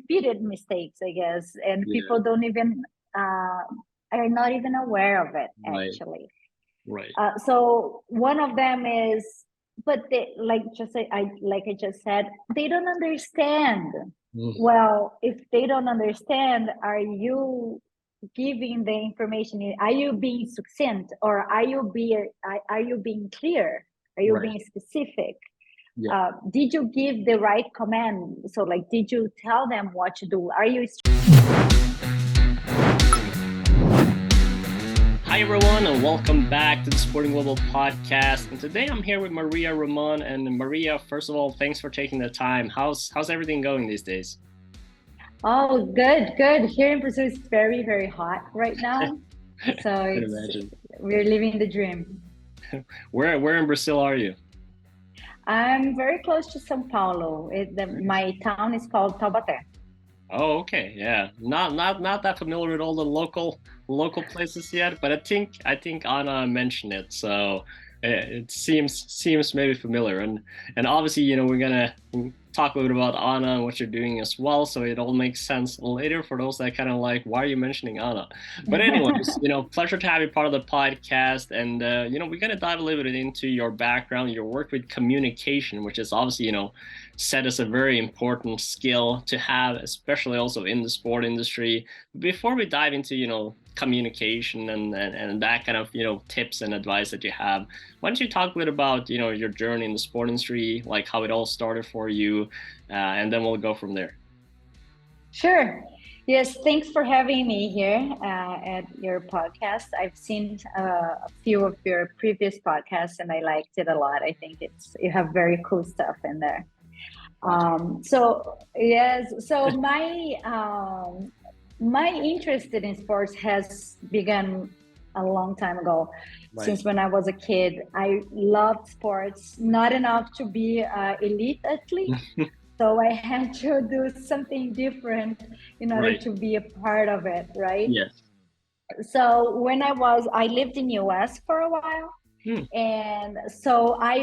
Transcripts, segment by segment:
repeated mistakes, I guess, and Yeah. people don't even are not even aware of it Right. actually. Right. So one of them is, but they like I just said, they don't understand. Mhm. Well, if they don't understand, are you giving the information? Are you being succinct, or are you being clear? Are you Right. being specific? Yeah. Did you give the right command? So, like, did you tell them what to do? Are you? Hi everyone, and welcome back to the Sporting Global podcast. And today I'm here with Maria Ramon. And Maria, first of all, thanks for taking the time. How's everything going these days? Oh, good, good. Here in Brazil, it's very, very hot right now. So I can it's imagine. we're living the dream. Where in Brazil are you? I'm very close to São Paulo. My town is called Taubaté. Oh, okay, yeah. Not that familiar with all the local places yet, but I think Anna mentioned it, so it seems maybe familiar. And obviously, we're gonna talk a little bit about Anna and what you're doing as well, so it all makes sense later for those that kind of like, why are you mentioning Anna? But anyways, pleasure to have you part of the podcast, and we're gonna dive a little bit into your background, your work with communication, which is obviously set as a very important skill to have, especially also in the sport industry. Before we dive into, communication and that kind of, tips and advice that you have, why don't you talk a little about, your journey in the sport industry, like how it all started for you, and then we'll go from there. Sure. Yes, thanks for having me here at your podcast. I've seen a few of your previous podcasts, and I liked it a lot. I think you have very cool stuff in there. So yes, so my interest in sports has begun a long time ago. Right. Since when I was a kid, I loved sports, not enough to be an elite athlete. So I had to do something different in order Right. to be a part of it, right? Yes. So I lived in US for a while, Hmm. and so I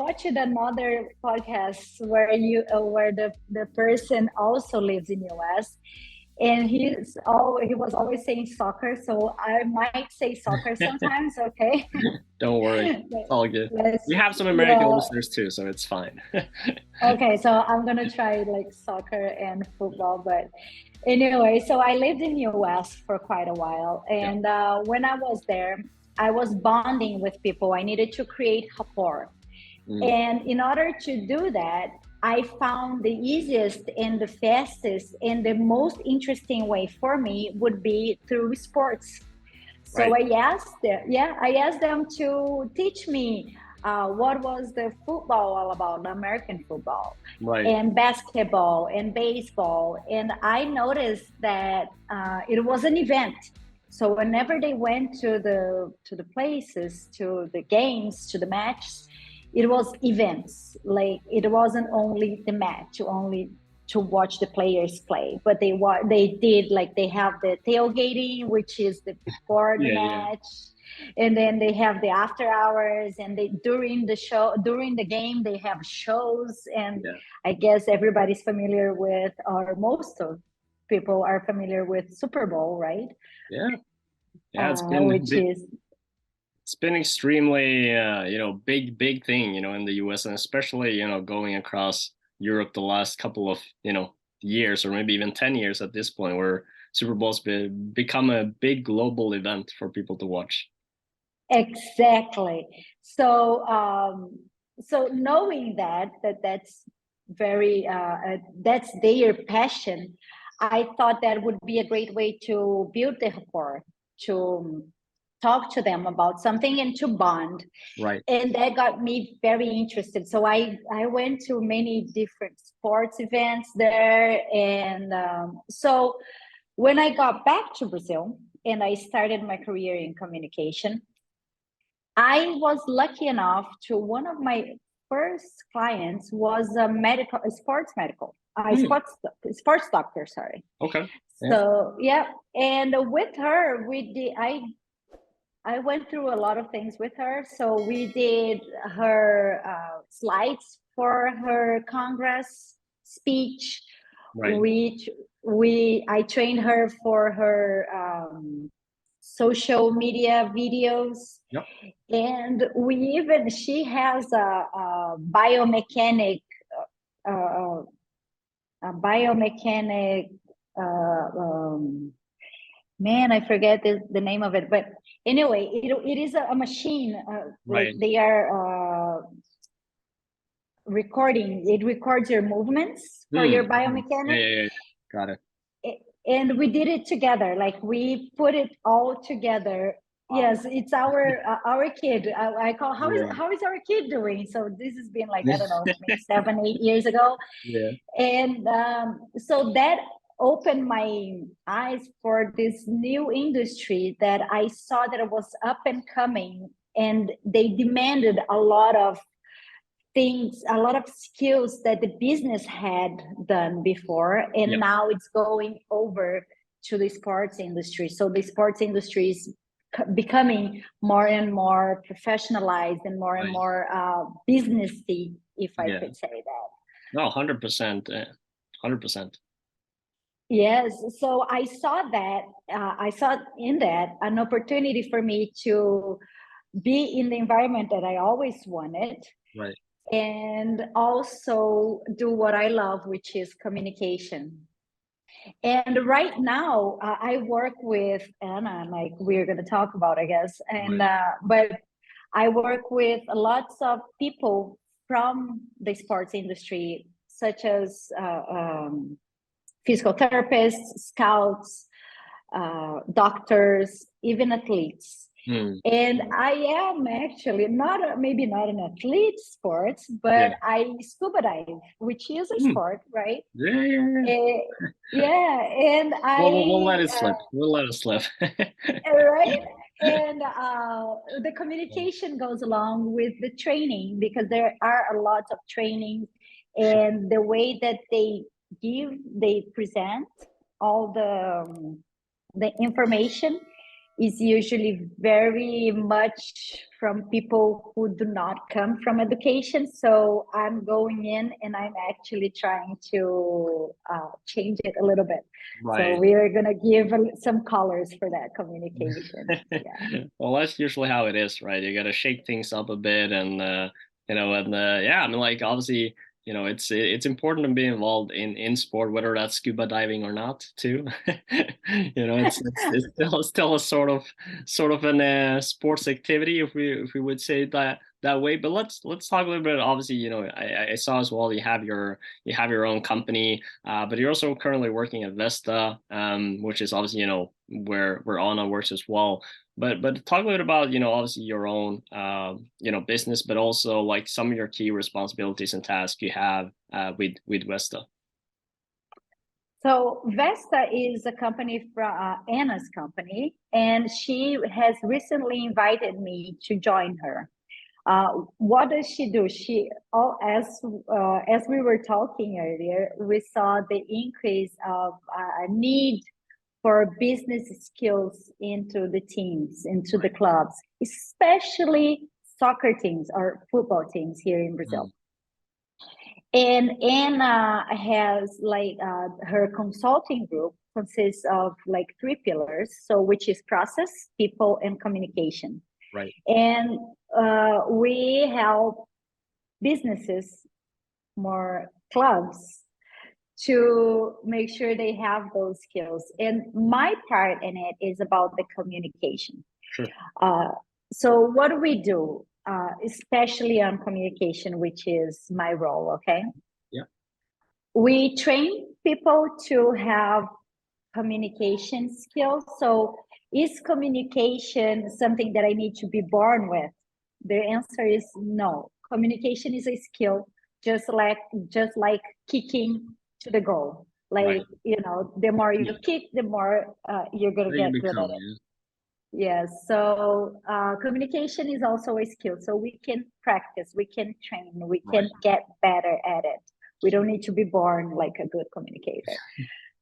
watched another podcast where the person also lives in US, and he was always saying soccer, so I might say soccer sometimes. Okay. Don't worry. It's all good. Let's We have some American Yeah. listeners too, so it's fine. Okay, so I'm gonna try like soccer and football, but anyway, so I lived in US for quite a while, Yeah. and when I was there, I was bonding with people. I needed to create rapport, Mm. and in order to do that, I found the easiest and the fastest and the most interesting way for me would be through sports. So Right. I asked them to teach me what was the football all about, the American football, Right. and basketball and baseball. And I noticed that it was an event. So whenever they went to the places, to the games, to the matches, it was events. Like it wasn't only the match, only to watch the players play, but they did, like, they have the tailgating, which is the before the Yeah. Yeah. match, and then they have the after hours, and they during the game they have shows. And Yeah. I guess everybody's familiar with, or most of people are familiar with, Super Bowl, right? Yeah. Yeah. It's been Which is it's been extremely big thing in the US, and especially going across Europe the last couple of years, or maybe even 10 years at this point, where Super Bowl's become a big global event for people to watch. exactly. So knowing that's very that's their passion, I thought that would be a great way to build the rapport, to talk to them about something and to bond. Right. And that got me very interested. So I went to many different sports events there. And so when I got back to Brazil and I started my career in communication, I was lucky enough to, one of my first clients was a sports medical, Hmm. sports doctor, sorry. Okay. Yeah. So yeah, and with her, I went through a lot of things with her. So we did her slides for her Congress speech. Right. I trained her for her social media videos, Yep. and she has a biomechanic uh, a biomechanic man, I forget the name of it, but anyway, it is a machine, like Right. they are it records your movements for your Yeah, biomechanic. yeah, yeah. Got it. And we did it together, like we put it all together. Wow. Yes, it's our kid. I call, Yeah. how is our kid doing? So this has been like, I don't know, maybe 7-8 years ago. Yeah. And so that opened my eyes for this new industry that I saw that it was up and coming, and they demanded a lot of things, a lot of skills that the business had done before, and Yeah. now it's going over to the sports industry. So the sports industry is becoming more and more professionalized and more and Right. more businessy, if I Yeah. could say that. No, 100%. 100%. Yes, so I saw in that an opportunity for me to be in the environment that I always wanted, Right. and also do what I love, which is communication. And right now, I work with Anna, like we're going to talk about, I guess. And Right. but I work with lots of people from the sports industry, such as physical therapists, scouts, doctors, even athletes. Hmm. And I am actually maybe not an athlete sports, Yeah. but I scuba dive, which is a Hmm. sport, right? Yeah, yeah, yeah. Uh, yeah, and We'll let it slip. We'll let it slip. right, and the communication goes along with the training, because there are a lot of training, and the way that they present all the information is usually very much from people who do not come from education. So I'm going in and I'm actually trying to change it a little bit. So Right. we are going to give some colors for that communication. Yeah. Well, that's usually how it is, right? You got to shake things up a bit, and yeah, I mean, like obviously, it's important to be involved in sport, whether that's scuba diving or not, too. It's still a sort of an sports activity, if we would say that way. But let's talk a little bit. Obviously, I saw as well you have your own company, but you're also currently working at Vesta, which is obviously where Anna works as well. But talk a bit about obviously your own business, but also like some of your key responsibilities and tasks you have with Vesta. So Vesta is a company from Anna's company, and she has recently invited me to join her. What does she do? As we were talking earlier, we saw the increase of need for business skills into the teams, into the clubs, especially soccer teams or football teams here in Brazil. Mm. And Anna has her consulting group consists of like three pillars, so which is process, people, and communication. Right. And we help businesses, more clubs, to make sure they have those skills. And my part in it is about the communication. Sure. So what do we do, especially on communication, which is my role, okay? Yeah. We train people to have communication skills. So is communication something that I need to be born with? The answer is no. Communication is a skill, just like kicking to the goal. Right. Like, the more you Yeah. kick, the more you're gonna There you get good become. at it. Yeah. Yes. So communication is also a skill. So we can practice, we can train, we Right. can get better at it. We don't need to be born like a good communicator.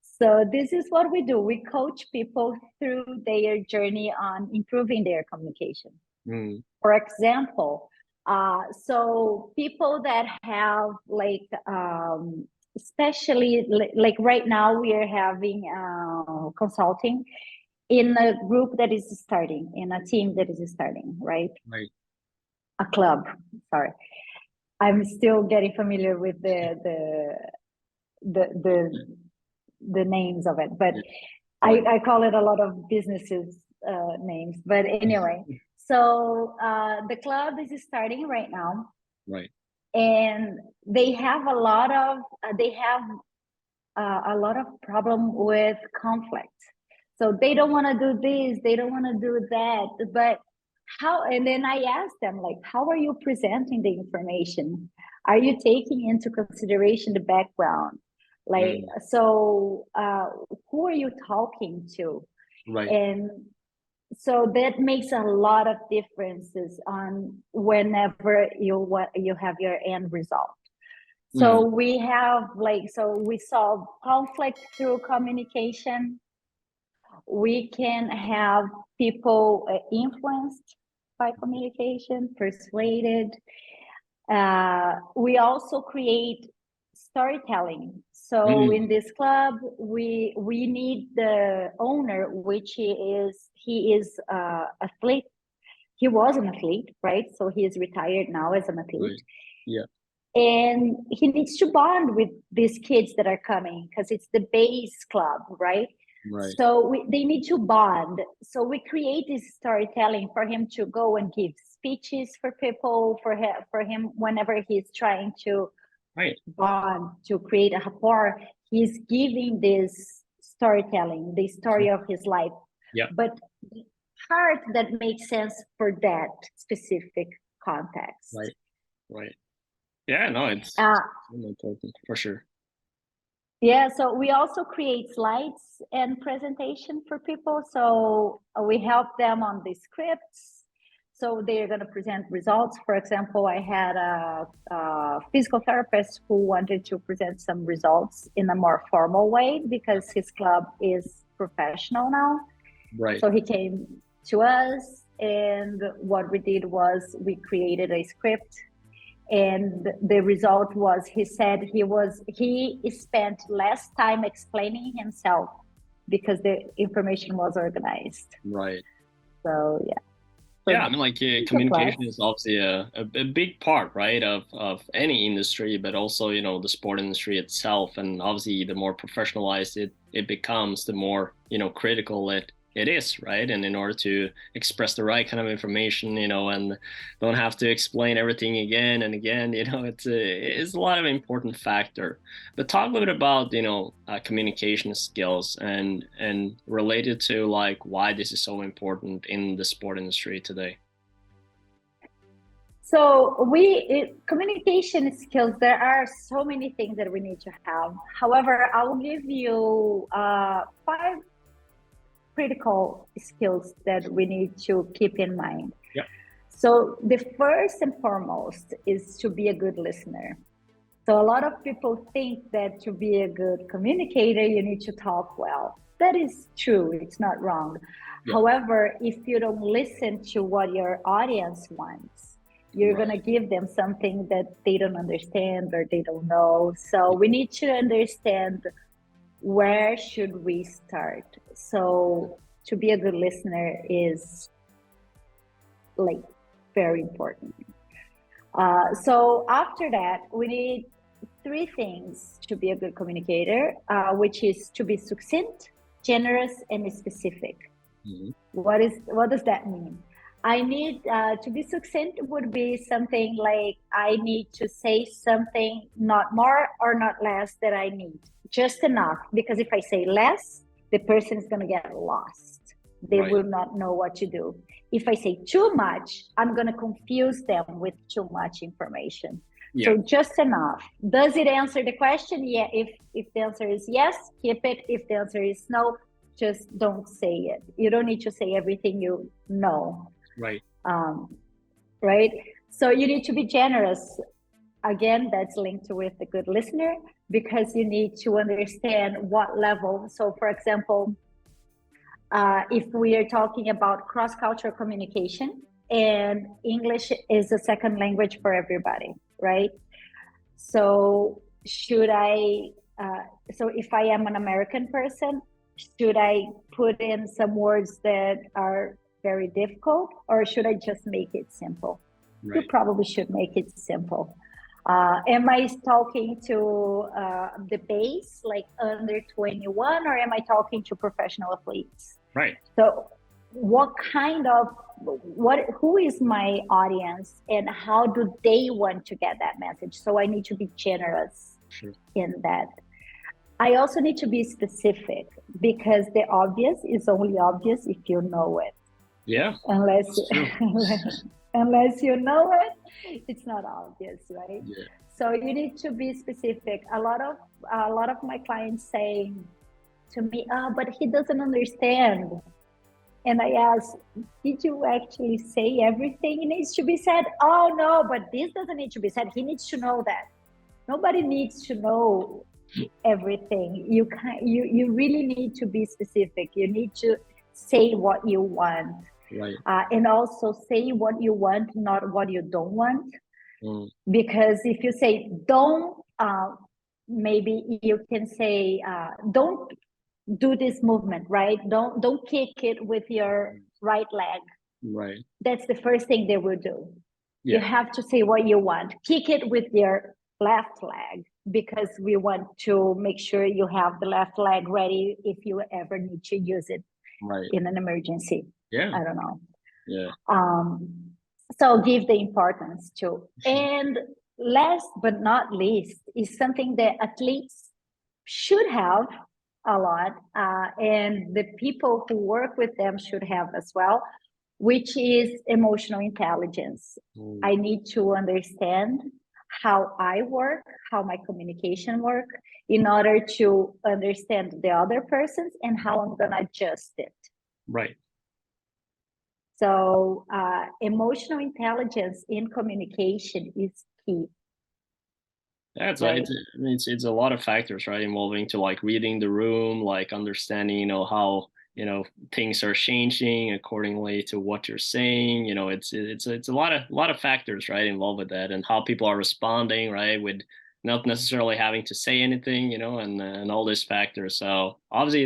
So this is what we do. We coach people through their journey on improving their communication. Mm. For example, so people that have especially like right now we are having consulting in a group that is starting, in a team that is starting, right? Right. A club, sorry. I'm still getting familiar with the names of it, but Yeah. I call it a lot of businesses names. But anyway, so the club is starting right now, Right. and they have a lot of problem with conflict. So they don't want to do this, they don't want to do that, but how? And then I asked them, like, how are you presenting the information? Are you taking into consideration the background? Like, Mm. so who are you talking to? Right. And so that makes a lot of differences on whenever you have your end result. So Mm. we have so we solve conflict through communication. We can have people influenced by communication, persuaded. We also create storytelling. So in Mm. this club, we need the owner, which he is athlete. He was an athlete, right? So he is retired now as an athlete. Right. Yeah. And he needs to bond with these kids that are coming because it's the base club, right? Right. So they need to bond. So we create this storytelling for him to go and give speeches for people, for him whenever he's trying to Right. bond, to create a rapport. He's giving this storytelling, the story of his life, Yeah. but the part that makes sense for that specific context. Right. Right. Yeah, no, it's Uh, important for sure. Yeah, so we also create slides and presentation for people. So we help them on the scripts. So they're going to present results. For example, I had a physical therapist who wanted to present some results in a more formal way because his club is professional now. Right. So he came to us, and what we did was we created a script, and the result was he said he spent less time explaining himself because the information was organized. Right. So yeah. Yeah, So I mean, like it's a plus. communication is obviously a big part, right, of any industry, but also, the sport industry itself. And obviously, the more professionalized it becomes, the more, critical it is, right? And in order to express the right kind of information, and don't have to explain everything again and again, it's a lot of important factor. But talk a little bit about, communication skills and related to like why this is so important in the sport industry today. So communication skills, there are so many things that we need to have. However, I will give you 5 critical skills that we need to keep in mind. Yeah. So the first and foremost is to be a good listener. So a lot of people think that to be a good communicator, you need to talk well. That is true, it's not wrong. Yeah. However, if you don't listen to what your audience wants, you're Right. going to give them something that they don't understand or they don't know. So we need to understand where should we start. So to be a good listener is like very important. So after that, we need 3 things to be a good communicator, which is to be succinct, generous, and specific. Mm-hmm. What does that mean? I need to be succinct would be something like I need to say something, not more or not less, that I need, just enough. Because if I say less, the person is going to get lost. They Right. will not know what to do. If I say too much, I'm going to confuse them with too much information. Yeah. So just enough. Does it answer the question? Yeah. If the answer is yes, keep it. If the answer is no, just don't say it. You don't need to say everything you know. Right. Right. So you need to be generous. Again, that's linked with a good listener because you need to understand what level. So for example, if we are talking about cross-cultural communication, and English is a second language for everybody, right? So should I, so if I am an American person, should I put in some words that are very difficult, or should I just make it simple? You Right. probably should make it simple. Am I talking to the base, like under 21, or am I talking to professional athletes? Right. So, who is my audience, and how do they want to get that message? So I need to be generous Sure. in that. I also need to be specific, because the obvious is only obvious if you know it. Yeah. Unless That's true. unless you know it, it's not obvious, right? Yeah. So you need to be specific. A lot of my clients say to me, "Oh, but he doesn't understand." And I ask, "Did you actually say everything needs to be said?" "Oh no, but this doesn't need to be said. He needs to know that." Nobody needs to know everything. You really need to be specific. You need to say what you want, Right. and also say what you want, not what you don't want. Mm. Because if you say don't, maybe you can say, don't do this movement, right? Don't kick it with your right leg. Right. That's the first thing they will do. You Yeah. have to say what you want. Kick it with your left leg, because we want to make sure you have the left leg ready if you ever need to use it Right. in an emergency. Yeah. I don't know. Yeah. So give the importance to. And last but not least is something that athletes should have a lot, and the people who work with them should have as well, which is emotional intelligence. Mm. I need to understand how I work, how my communication work, in order to understand the other persons and how I'm gonna adjust it. Right. So emotional intelligence in communication is key. Yeah, Right. I mean, it's a lot of factors, right, involving to like reading the room, like understanding, how things are changing accordingly to what you're saying. It's a lot of factors, right, involved with that, and how people are responding, right, with not necessarily having to say anything, and all these factors. So obviously,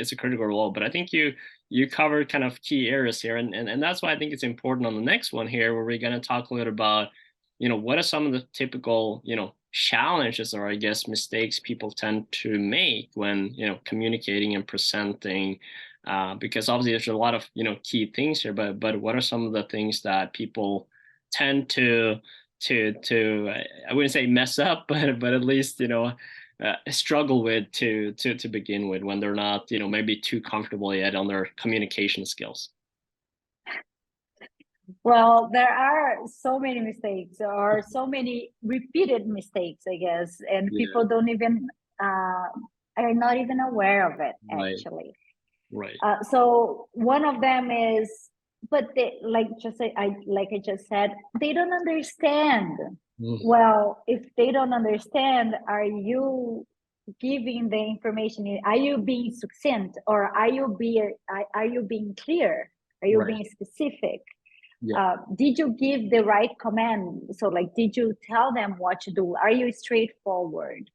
it's a critical role, but I think you covered kind of key areas here, and that's why I think it's important on the next one here, where we're going to talk a little about what are some of the typical, challenges or I guess mistakes people tend to make when, communicating and presenting, because obviously there's a lot of, key things here, but what are some of the things that people tend to I wouldn't say mess up, but at least, struggle with to begin with when they're not, maybe too comfortable yet on their communication skills. Well, there are so many mistakes, or so many repeated mistakes, I guess, and Yeah. people don't even are not even aware of it, Right. actually. Right. So one of them is, but they, like I just said, they don't understand. Mm. Well, if they don't understand, are you giving the information? Are you being succinct, or are you being clear? Are you Right. being specific? Yeah. Did you give the right command? So, like, did you tell them what to do? Are you straightforward?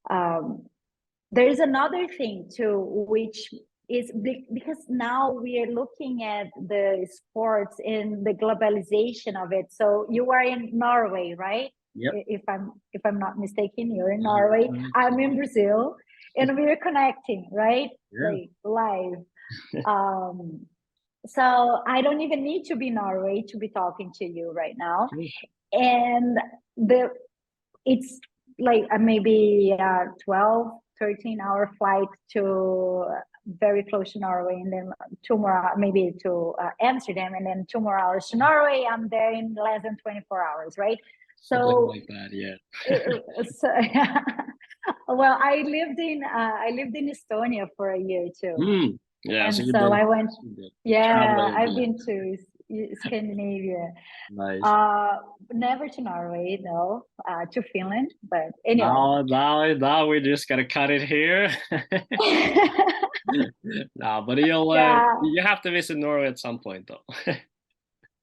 There is another thing too, which is because now we are looking at the sports in the globalization of it. So you are in Norway, right? Yep. If I'm not mistaken, you're in Norway. Right. I'm in Brazil, and we're connecting, right? Yeah. Like live. So I don't even need to be in Norway to be talking to you right now. Sure. And it's like maybe 12, 13-hour flight to very close to Norway, and then 2 more maybe to Amsterdam, and then 2 more hours to Norway. I'm there in less than 24 hours, right? Something So, like that, yeah. well, I lived in Estonia for a year too. Yeah, so And you've so been I went, yeah, traveling a I've bit. been to Scandinavia. Nice. Uh, Never to Norway, no, to Finland. But anyway, Now we just gotta cut it here. No, but yeah, you have to visit Norway at some point, though.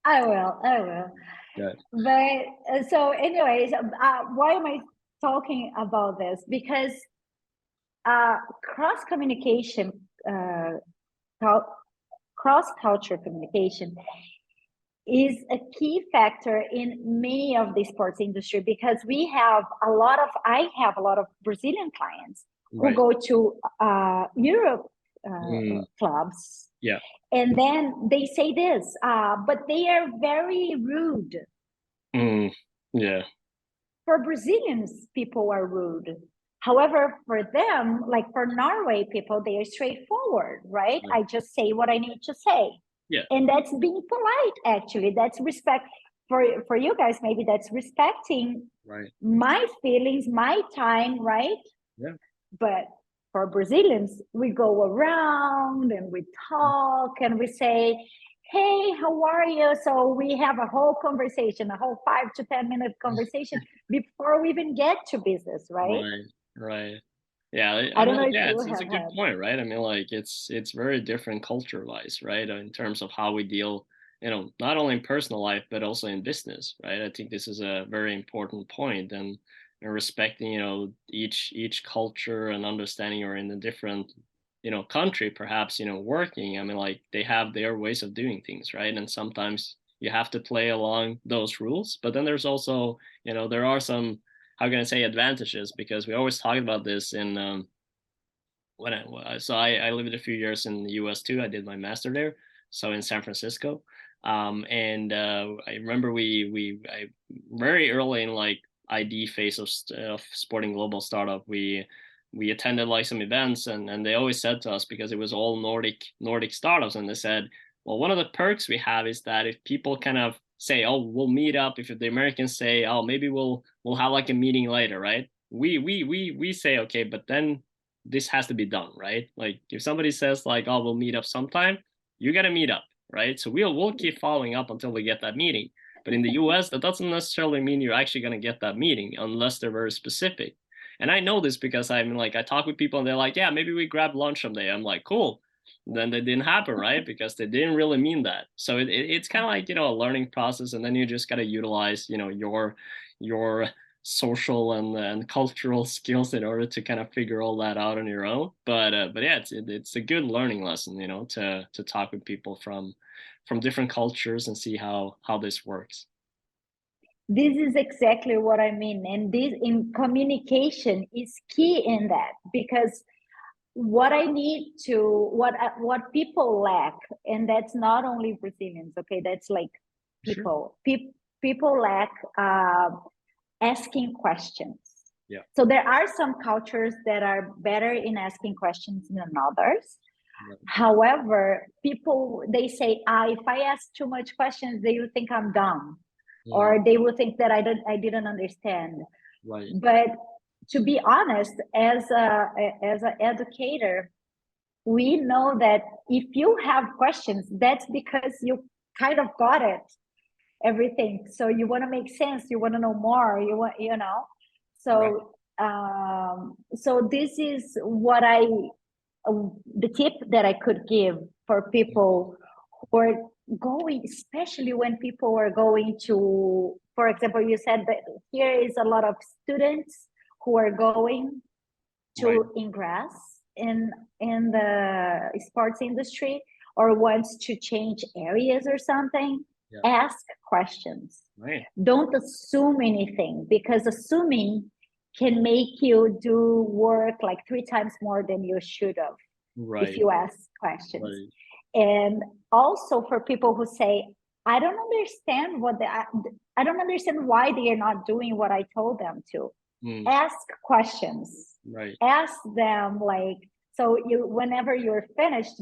I will. Good. But so, anyways, why am I talking about this because cross communication, cross culture communication is a key factor in many of the sports industry, because I have a lot of Brazilian clients who Right. go to Europe clubs, Yeah. and then they say this, but they are very rude. Yeah. For Brazilians, people are rude. However, for them, like for Norway people, they are straightforward, right? Right. I just say what I need to say. Yeah. And that's being polite, actually. That's respect for you guys. Maybe that's respecting Right. my feelings, my time, right? Yeah. But for Brazilians, we go around and we talk and we say, hey, how are you? So we have a whole conversation, a whole 5 to 10 minute conversation before we even get to business, right? Right. Right. Yeah, I I don't mean, know if yeah, you it's a have good had. point, right? I mean, like it's very different culture-wise, right? In terms of how we deal, not only in personal life but also in business, right? I think this is a very important point, and respecting, each culture and understanding you're in a different, country, perhaps, working. I mean, like they have their ways of doing things, right? And sometimes you have to play along those rules, but then there's also, there are some, how can I say, advantages, because we always talk about this in I lived a few years in the US too. I did my master there, so in San Francisco. And I remember I very early in like ID phase of Sporting Global startup, we attended like some events, and they always said to us, because it was all Nordic startups, and they said, well, one of the perks we have is that if people kind of say, oh, we'll meet up, if the Americans say, oh, maybe we'll have like a meeting later, right? We say, okay, but then this has to be done, right? Like if somebody says like, oh, we'll meet up sometime, you got to meet up, right? So we'll keep following up until we get that meeting. But in the US, that doesn't necessarily mean you're actually going to get that meeting unless they're very specific. And I know this because I talk with people and they're like, yeah, maybe we grab lunch someday. I'm like, cool. And then that didn't happen, right? Because they didn't really mean that. So it's kind of like, a learning process. And then you just got to utilize, your social and cultural skills in order to kind of figure all that out on your own. But yeah, it's a good learning lesson, to talk with people from different cultures and see how this works. This is exactly what I mean. And this in communication is key in that, because what I need to what people lack, and that's not only Brazilians, okay, that's like Sure. people lack asking questions. Yeah. So there are some cultures that are better in asking questions than others. Right. However, people, they say, if I ask too much questions, they will think I'm dumb, or they will think that I didn't understand. Right. But to be honest, as an educator, we know that if you have questions, that's because you kind of got it, everything. So you want to make sense, you want to know more, Right. so so this is what the tip that I could give for people who are going, especially when people are going to, for example, you said that here is a lot of students who are going Right. to ingress in the sports industry, or wants to change areas or something. Yeah. Ask questions. Right. Don't assume anything, because assuming can make you do work like 3 times more than you should have if Right. you ask questions. Right. And also for people who say, I don't understand I don't understand why they are not doing what I told them to. Ask questions. Right. Ask them, like, so you, whenever you're finished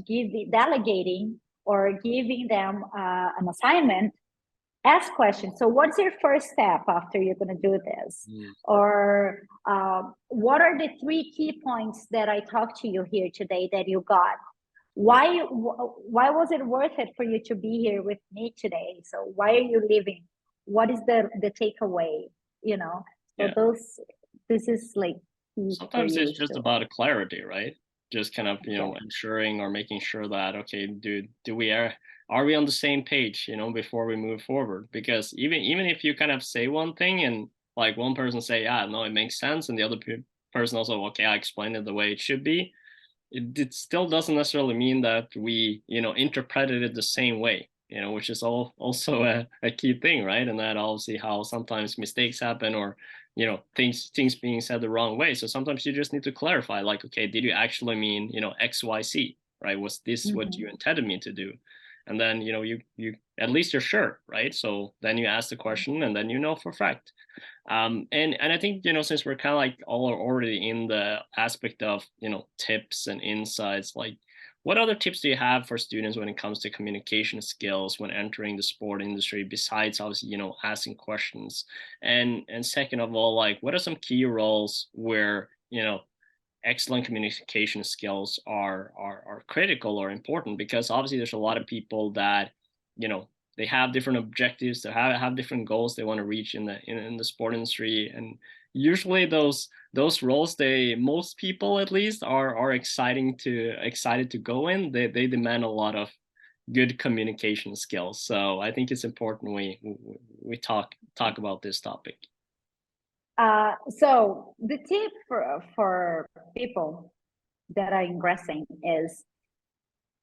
delegating or giving them an assignment, ask questions. So what's your first step after you're going to do this? Or what are the 3 key points that I talked to you here today that you got? Why was it worth it for you to be here with me today? So why are you leaving? What is the takeaway? So Yeah. this is like key for Sometimes you it's just to. about a clarity, right? Just kind of, Yeah. ensuring or making sure that, okay, do we are we on the same page, before we move forward? Because even if you kind of say one thing and like one person say, yeah, no, it makes sense, and the other person also, okay, I explained it the way it should be, it still doesn't necessarily mean that we, interpreted it the same way, which is also a key thing, right? And that obviously how sometimes mistakes happen, or, things being said the wrong way. So sometimes you just need to clarify, like, okay, did you actually mean, X, Y, Z, right? Was this what you intended me to do? And then, you at least you're sure, right? So then you ask the question, and then for a fact. And I think, since we're kind of like all already in the aspect of, tips and insights, like what other tips do you have for students when it comes to communication skills when entering the sport industry, besides obviously, asking questions? And second of all, like what are some key roles where, excellent communication skills are critical or important? Because obviously there's a lot of people that, they have different objectives, they have different goals they want to reach in the sport industry, and usually those roles, most people at least are excited to go in. They demand a lot of good communication skills. So I think it's important we talk about this topic. So the tip for people that are ingressing is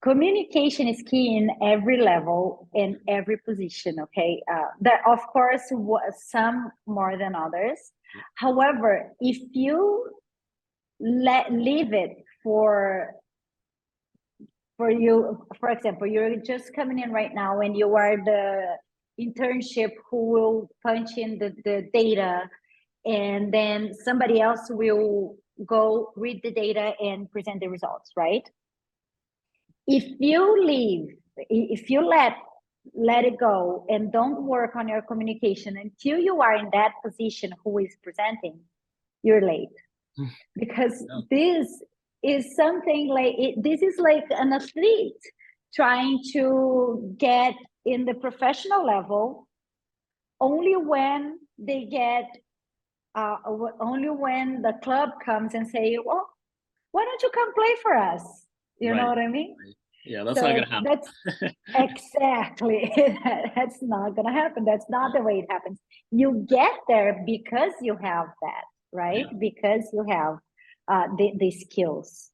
communication is key in every level, in every position. Okay, there of course some more than others. However, if you leave it for you, for example, you're just coming in right now and you are the internship who will punch in the data, and then somebody else will go read the data and present the results, right? If you let it go and don't work on your communication until you are in that position who is presenting, you're late. Because this is something like this is like an athlete trying to get in the professional level. Only when they get only when the club comes and say, well, why don't you come play for us? You know what I mean? Right. Yeah, that's not gonna happen. That's exactly that's not gonna happen. That's not the way it happens. You get there because you have that, right? Because you have the skills.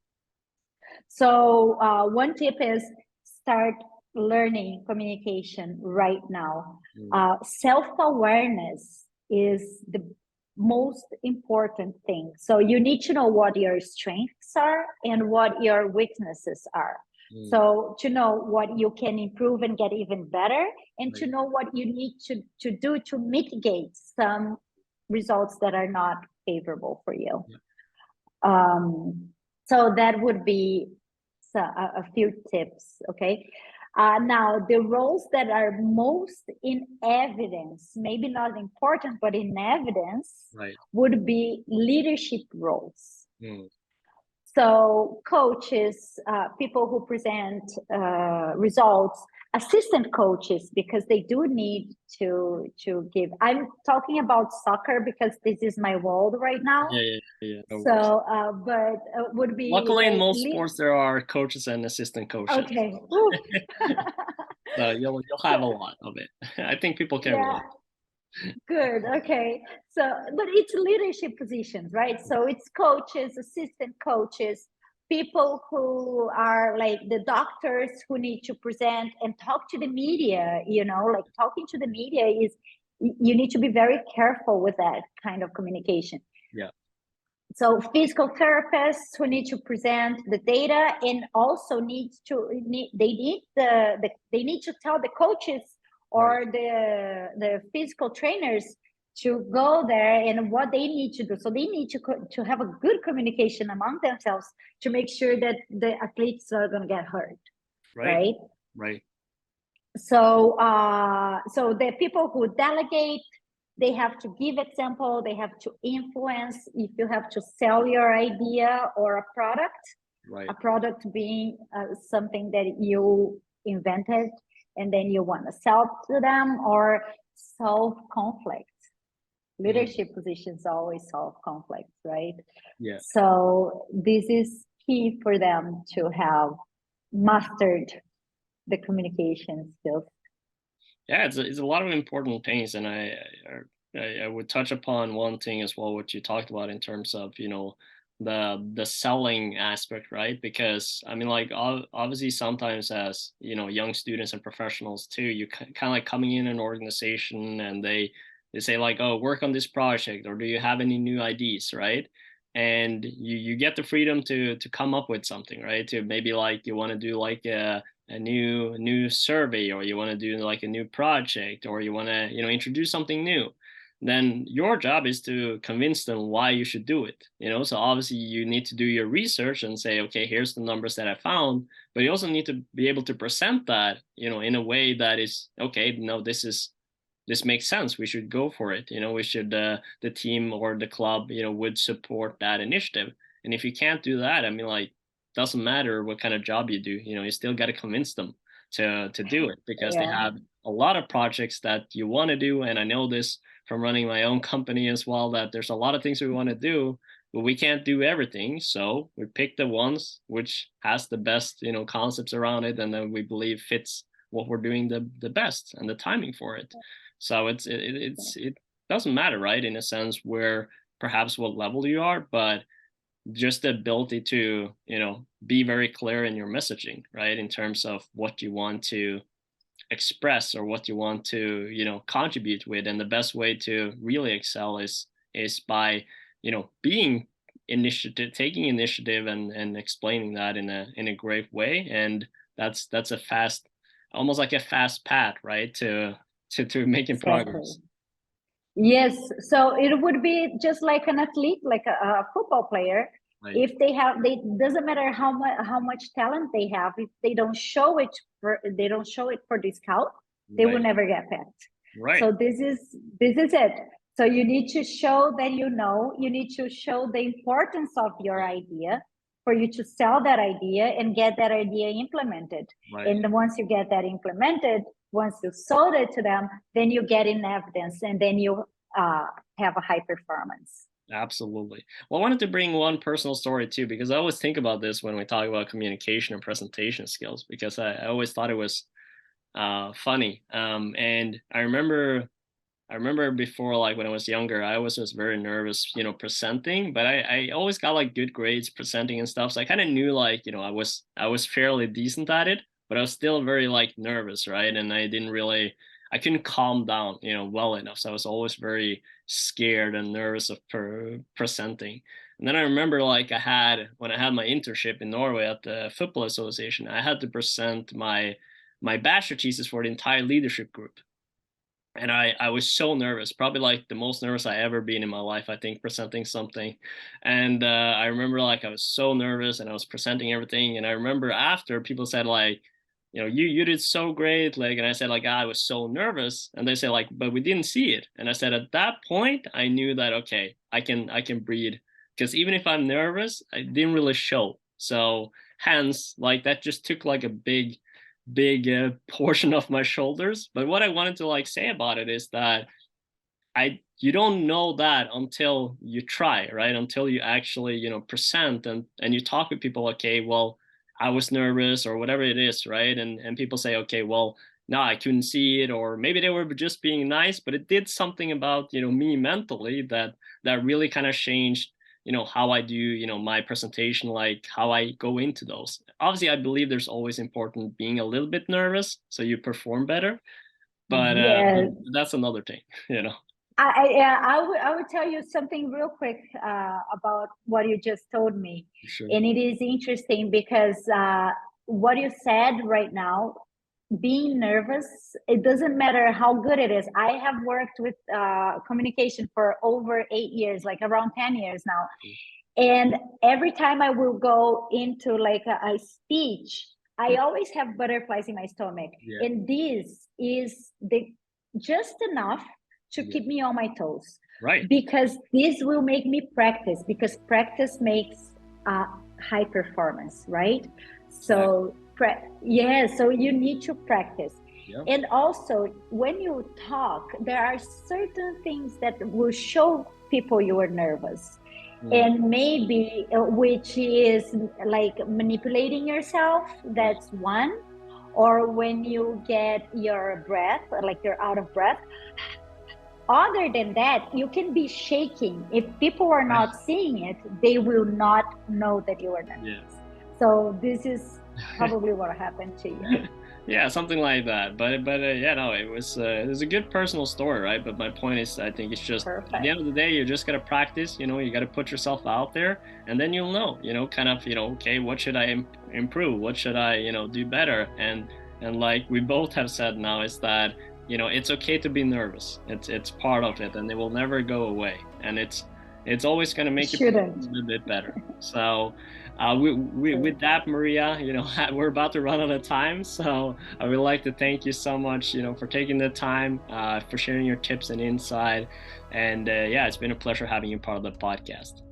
So one tip is start learning communication right now. Self-awareness is the most important thing. So you need to know what your strengths are and what your weaknesses are. So to know what you can improve and get even better, and to know what you need to do to mitigate some results that are not favorable for you. So that would be a few tips, okay? Now, the roles that are most in evidence, maybe not important, but in evidence, would be leadership roles. So coaches, people who present results, assistant coaches, because they do need to give. I'm talking about soccer because this is my world right now. No so, but would be luckily in most sports there are coaches and assistant coaches. Okay. So you'll have a lot of it. I think people can relate. Good. Okay. So, but it's leadership positions, right? So it's coaches, assistant coaches, people who are like the doctors who need to present and talk to the media. Like talking to the media you need to be very careful with that kind of communication. So physical therapists who need to present the data, and also they need to tell the coaches or the physical trainers to go there and what they need to do. So they need to have a good communication among themselves to make sure that the athletes are going to get hurt. Right. So so the people who delegate, they have to give example, they have to influence. If you have to sell your idea or a product being something that you invented and then you want to sell to them, or solve conflicts. Leadership positions always solve conflicts, right? So this is key for them to have mastered the communication skills. It's a lot of important things, and I would touch upon one thing as well, what you talked about in terms of, the selling aspect, right? Because I mean, like obviously sometimes as young students and professionals too, you kind of like coming in an organization and they say like, oh, work on this project, or do you have any new ideas, right? And you get the freedom to come up with something, right? To maybe like you want to do like a new survey, or you want to do like a new project, or you want to introduce something new, then your job is to convince them why you should do it. So obviously you need to do your research and say, okay, here's the numbers that I found, but you also need to be able to present that in a way that is okay. No, this makes sense, we should go for it. We should the team or the club would support that initiative. And if you can't do that, I mean, like, doesn't matter what kind of job you do, you still got to convince them to do it, because they Yeah, have a lot of projects that you want to do. And I know this from running my own company as well, that there's a lot of things we want to do, but we can't do everything. So we pick the ones which has the best concepts around it, and then we believe fits what we're doing the best, and the timing for it. So it doesn't matter, right? In a sense, where perhaps what level you are, but just the ability to be very clear in your messaging, right? In terms of what you want to express, or what you want to contribute with. And the best way to really excel is by being initiative, taking initiative, and explaining that in a great way. And that's a fast, almost like a fast path, right, to making exactly. progress. Yes, so it would be just like an athlete, like a football player. Right. If they doesn't matter how much talent they have, if they don't show it for the scout, they will Right. never get picked. Right. So this is it. So you need to show that you need to show the importance of your idea for you to sell that idea and get that idea implemented. Right. And once you get that implemented, once you sold it to them, then you get in evidence, and then you have a high performance. Absolutely. Well, I wanted to bring one personal story too, because I always think about this when we talk about communication and presentation skills, because I always thought it was funny. And I remember before, like when I was younger, I was just very nervous, presenting, but I always got like good grades presenting and stuff. So I kind of knew, like, I was fairly decent at it, but I was still very like nervous, right? And I couldn't calm down, well enough. So I was always very scared and nervous of presenting. And then I remember, like, when I had my internship in Norway at the Football Association, I had to present my bachelor thesis for the entire leadership group. And I was so nervous, probably like the most nervous I ever been in my life, I think, presenting something. And I remember, like, I was so nervous and I was presenting everything. And I remember after, people said like, you did so great, like, and I said like, I was so nervous, and they said like, but we didn't see it. And I said at that point I knew that, okay, I can breathe, because even if I'm nervous, I didn't really show. So hence, like, that just took like a big portion of my shoulders. But what I wanted to like say about it is that you don't know that until you try, right? Until you actually present, and you talk with people. Okay, well, I was nervous, or whatever it is, right? And people say, okay, well, no, I couldn't see it, or maybe they were just being nice, but it did something about me mentally, that really kind of changed how I do my presentation, like how I go into those. Obviously, I believe there's always important being a little bit nervous so you perform better, but Yes, that's another thing. yeah, I would tell you something real quick about what you just told me, For sure. and it is interesting because what you said right now, being nervous, it doesn't matter how good it is. I have worked with communication for over 8 years, like around 10 years now, and every time I will go into like a speech, I always have butterflies in my stomach, Yeah. and this is the just enough to Yeah. keep me on my toes, Right. because this will make me practice, because practice makes high performance, right? So yeah, so you need to practice. Yeah. And also, when you talk, there are certain things that will show people you are nervous. And maybe which is like manipulating yourself, that's one. Or when you get your breath, like you're out of breath, other than that, you can be shaking. If people are not seeing it, they will not know that you are nervous. Yeah. So this is probably what happened to you. Yeah, something like that. But yeah, no, it was a good personal story, right? But my point is, I think it's just at the Perfect. end of the day, you just gotta practice. You gotta put yourself out there, and then you'll know. Kind of, okay, what should I improve? What should I, do better? And like we both have said now, is that it's okay to be nervous. It's part of it, and it will never go away. And it's always gonna You make you perform a shouldn't. little bit better. So. With that, Maria, we're about to run out of time, so I would like to thank you so much, for taking the time, for sharing your tips and insight, and yeah, it's been a pleasure having you part of the podcast.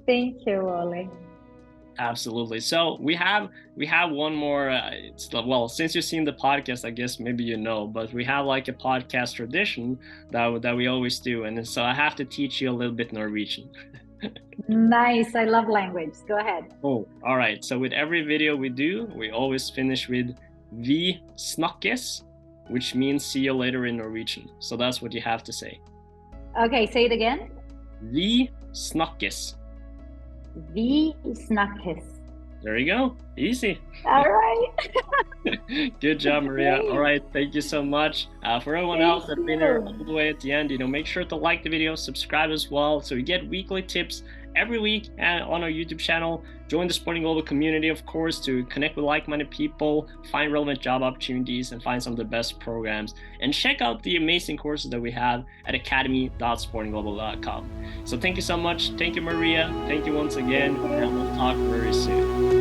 Thank you, Ole. Absolutely. So we have one more. Well, since you've seen the podcast, I guess maybe but we have like a podcast tradition that we always do, and so I have to teach you a little bit Norwegian. Nice. I love language. Go ahead. Oh, all right. So with every video we do, we always finish with "Vi snakkes," which means "see you later" in Norwegian. So that's what you have to say. Okay, say it again. Vi snakkes. Vi snakkes. There you go. Easy. All right. Good job, Maria. Great. All right, thank you so much. For everyone else that's been here all the way at the end, make sure to like the video, subscribe as well, so you get weekly tips every week on our YouTube channel. Join the Sporting Global community, of course, to connect with like-minded people, find relevant job opportunities, and find some of the best programs. And check out the amazing courses that we have at academy.sportingglobal.com. So thank you so much. Thank you, Maria. Thank you once again, and we'll talk very soon.